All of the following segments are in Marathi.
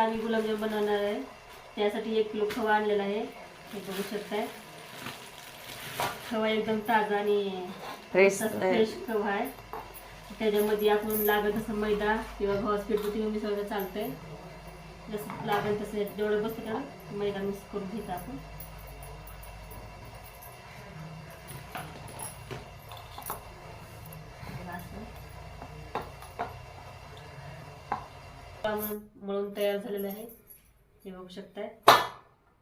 आम्ही गुलाबजाम बनवणार आहे. त्यासाठी 1 किलो खवा आणलेला आहे. हे बघू शकताय. खवा एकदम ताजा आणि फ्रेश खवा आहे. त्याच्यामध्ये आपण लागत असं मैदा किंवा गव्हाचं पीठ तुम्ही मिसळलं चालतंय. जसं लागेल तसं जेवढं बसतं तेवढं मैदा मिक्स करून घ्यायचं आपण. मळून तयार झालेलं आहे. हे बघू शकताय.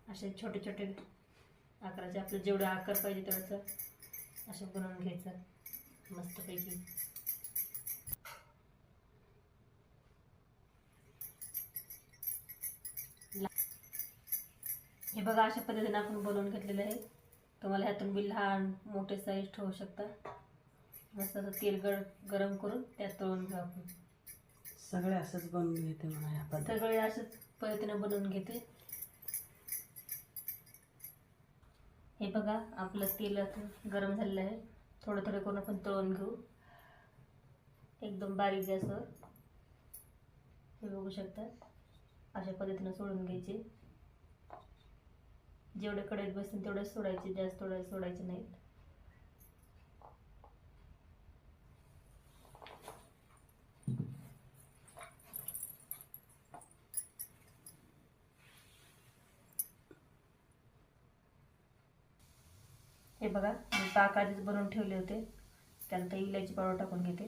असे छोटे छोटे आकाराचे आपलं जेवढं आकार पाहिजे तेवढंच असं बनवून घ्यायचं मस्तपैकी. हे बघा अशा पद्धतीने आपण बनवून घेतलेलं आहे. तुम्हाला ह्यातून बी लहान मोठे साईज ठेवू शकता. मस्त असं तेल गरम करून त्यात तळून घेऊ आपण. सगळे असंच बनवून घेते म्हणा. सगळे अशाच पद्धतीने बनवून घेते. हे बघा आपलं तेल गरम झालेलं आहे. थोडं थोडं करून आपण तळून घेऊ एकदम बारीक गॅसवर. हे बघू शकता अशा पद्धतीने सोडून घ्यायचे. जेवढे कढईत बसतील तेवढेच सोडायचे, जास्त सोडायचे नाहीत. हे बघा मी पाक आधीच बनवून ठेवले होते. त्यानंतर इलायची पावडर टाकून घेते.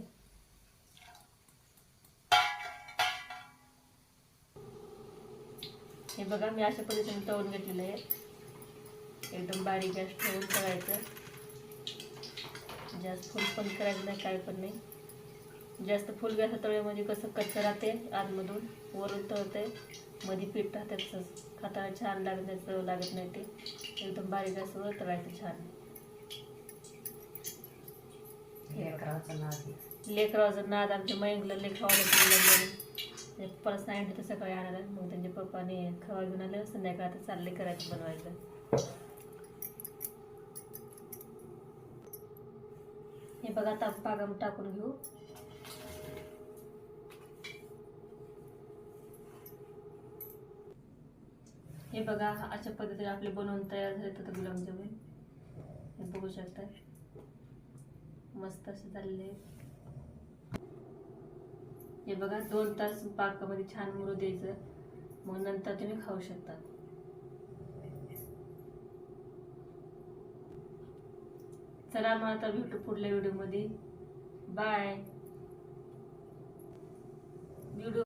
हे बघा मी अशा पद्धतीने तळून घेतलेलं आहे. एकदम बारीक गॅस ठेवून तळायचं. जास्त फुल पण करायचं नाही, काय पण नाही. जास्त फुल गॅस तळल्यामध्ये कसं कच्चं राहते, आतमधून वरून तळतंय, मध्ये पीठ राहते, तसंच खाताना छान लागत चव लागत नाही. ते एकदम बारीक गॅसवर तळायचं छान. लेकराचं नाद आमच्या मयंकला लेकरावाला परत सांगितलं तर सकाळी आणायला. मग त्यांच्या पप्पाने खवा घेऊन आलं. संध्याकाळ चालले करायचं बनवायचं. हे बघा आता पाकामध्ये टाकून घेऊ. हे बघा अशा पद्धतीने आपले बनवून तयार झाले तर गुलाबजामुन. हे बघू शकता मस्त असे झालेले. हे बघा 2 तास पाकामध्ये छान मुरू द्यायचं. मग नंतर तुम्ही खाऊ शकता. चला मग आता भेटू पुढल्या व्हिडिओमध्ये. बाय. व्हिडिओ